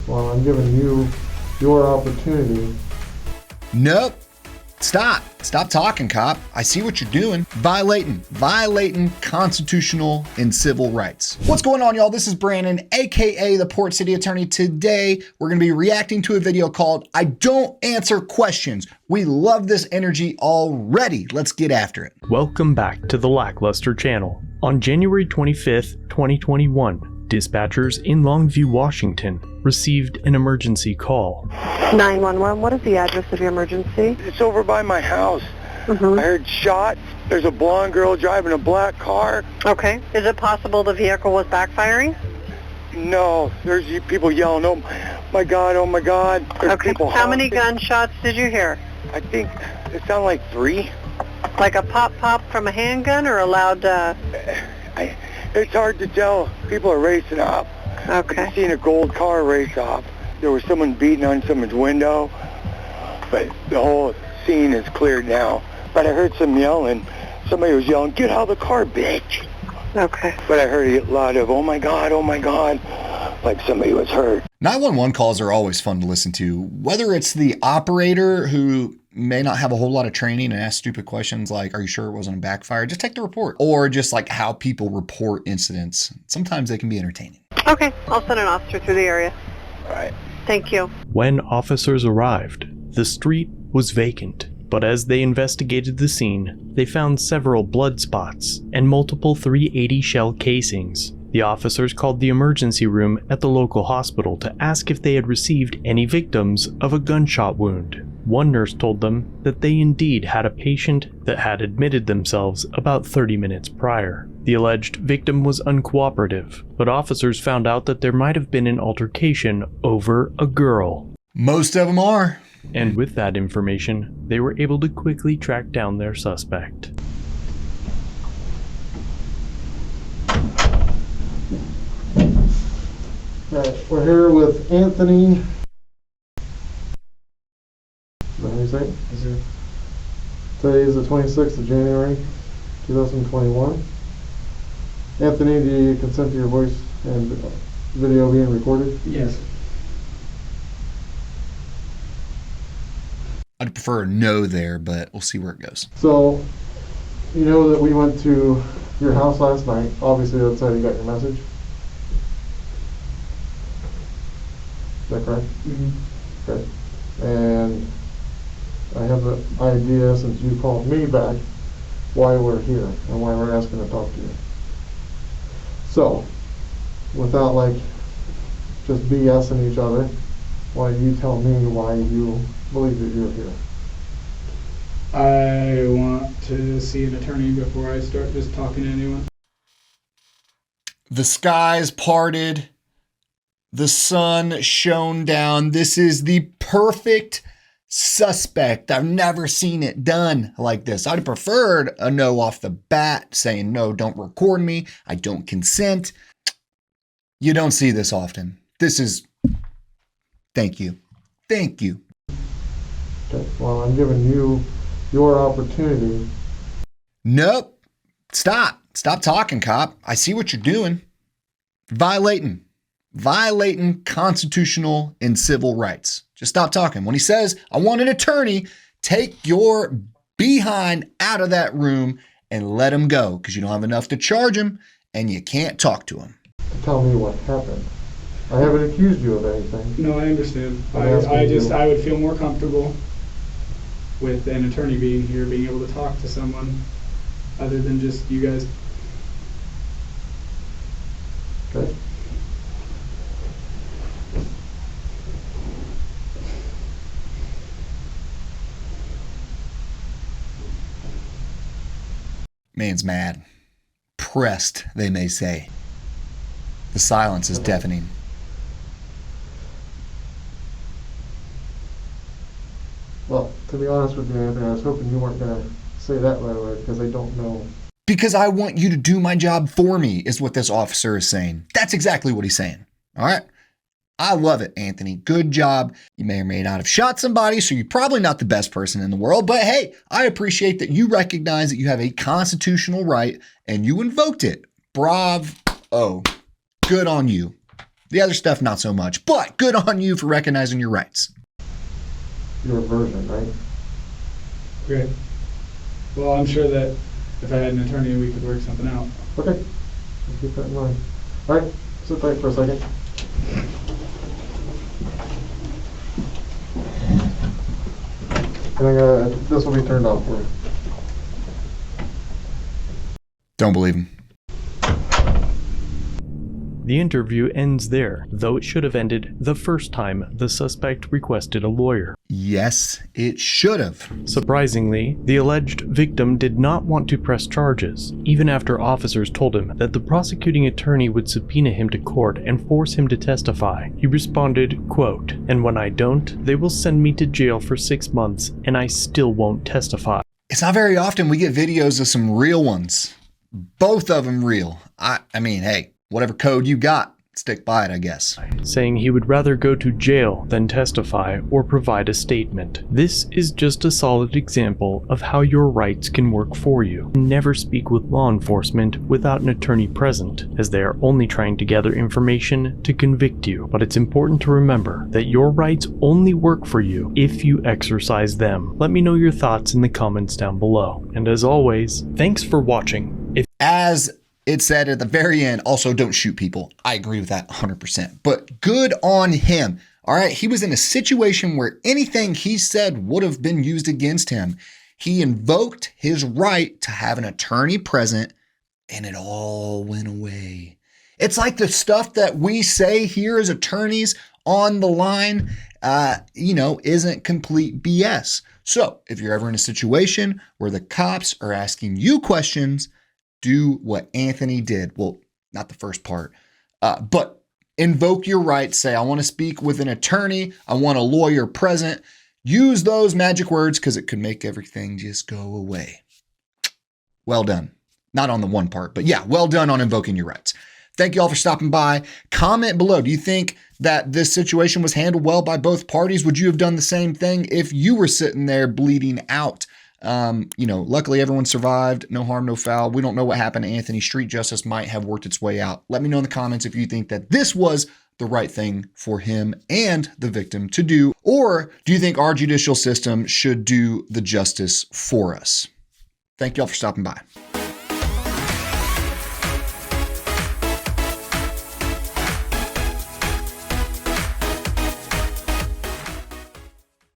Well, I'm giving you your opportunity. Nope. Stop talking, cop. I see what you're doing. Violating constitutional and civil rights. What's going on, y'all? This is Brandon, AKA the Port City Attorney. Today, we're gonna be reacting to a video called I Don't Answer Questions. We love this energy already. Let's get after it. Welcome back to the Lackluster channel. On January 25th, 2021, dispatchers in Longview, Washington received an emergency call. 911, what is the address of your emergency? It's over by my house. I heard shots. There's a blonde girl driving a black car. Okay. Is it possible the vehicle was backfiring? No, there's people yelling, oh my God, oh my God. There's Okay. people How many honking. gunshots did you hear? I think it sounded like 3. Like a pop from a handgun or a loud, It's hard to tell. People are racing up. Okay. I've seen a gold car race off. There was someone beating on someone's window, but the whole scene is cleared now. But I heard some yelling. Somebody was yelling, get out of the car, bitch. Okay. But I heard a lot of, oh my God, like somebody was hurt. 911 calls are always fun to listen to, whether it's the operator who may not have a whole lot of training and ask stupid questions like, are you sure it wasn't a backfire? Just take the report. Or just like how people report incidents. Sometimes they can be entertaining. Okay. I'll send an officer through the area. All right. Thank you. When officers arrived, the street was vacant, but as they investigated the scene, they found several blood spots and multiple .380 shell casings. The officers called the emergency room at the local hospital to ask if they had received any victims of a gunshot wound. One nurse told them that they indeed had a patient that had admitted themselves about 30 minutes prior. The alleged victim was uncooperative, but officers found out that there might have been an altercation over a girl. Most of them are. And with that information, they were able to quickly track down their suspect. Alright, we're here with Anthony. What do you say? Today is the 26th of January, 2021. Anthony, do you consent to your voice and video being recorded? Yes. I'd prefer a no there, but we'll see where it goes. So, you know that we went to your house last night. Obviously, that's how you got your message. Is that correct? Mm-hmm. Okay. And I have an idea, since you called me back, why we're here and why we're asking to talk to you. So, without like just BSing each other, why don't you tell me why you believe that you're here? I want to see an attorney before I start just talking to anyone. The skies parted. The sun shone down. This is the perfect suspect. I've never seen it done like this. I'd have preferred a no off the bat, saying, no, don't record me. I don't consent. You don't see this often. This is, thank you. Thank you. Okay. Well, I'm giving you your opportunity. Nope. Stop talking, cop. I see what you're doing. Violating constitutional and civil rights. Just stop talking. When he says, I want an attorney, take your behind out of that room and let him go, because you don't have enough to charge him and you can't talk to him. Tell me what happened. I haven't accused you of anything. No, I understand. I'm asking I you. would feel more comfortable with an attorney being here, being able to talk to someone other than just you guys. Okay. Man's mad. Pressed, they may say. The silence is deafening. Well, to be honest with you, Anthony, I was hoping you weren't going to say that right away, because I don't know. Because I want you to do my job for me, is what this officer is saying. That's exactly what he's saying. All right? I love it, Anthony. Good job. You may or may not have shot somebody, so you're probably not the best person in the world. But hey, I appreciate that you recognize that you have a constitutional right and you invoked it. Bravo. Good on you. The other stuff, not so much. But good on you for recognizing your rights. Your version, right? Great. Well, I'm sure that if I had an attorney, we could work something out. Okay. I'll keep that in mind. All right, sit tight for a second. And this will be turned off for you. Don't believe him. The interview ends there, though it should have ended the first time the suspect requested a lawyer. Yes, it should have. Surprisingly, the alleged victim did not want to press charges, even after officers told him that the prosecuting attorney would subpoena him to court and force him to testify. He responded, quote, "And when I don't, they will send me to jail for 6 months, and I still won't testify." It's not very often we get videos of some real ones. Both of them real. I mean, hey, whatever code you got, stick by it, I guess. Saying he would rather go to jail than testify or provide a statement. This is just a solid example of how your rights can work for you. Never speak with law enforcement without an attorney present, as they are only trying to gather information to convict you. But it's important to remember that your rights only work for you if you exercise them. Let me know your thoughts in the comments down below. And as always, thanks for watching. As it said at the very end, also don't shoot people. I agree with that 100%. But good on him. All right, he was in a situation where anything he said would have been used against him. He invoked his right to have an attorney present, and it all went away. It's like the stuff that we say here as attorneys on the line, isn't complete BS. So if you're ever in a situation where the cops are asking you questions, do what Anthony did. Well, not the first part, but invoke your rights. Say, I want to speak with an attorney. I want a lawyer present. Use those magic words because it could make everything just go away. Well done. Not on the one part, but yeah, well done on invoking your rights. Thank you all for stopping by. Comment below. Do you think that this situation was handled well by both parties? Would you have done the same thing if you were sitting there bleeding out? Luckily everyone survived. No harm, no foul. We don't know what happened to Anthony. Street justice might have worked its way out. Let me know in the comments if you think that this was the right thing for him and the victim to do, or do you think our judicial system should do the justice for us? Thank you all for stopping by.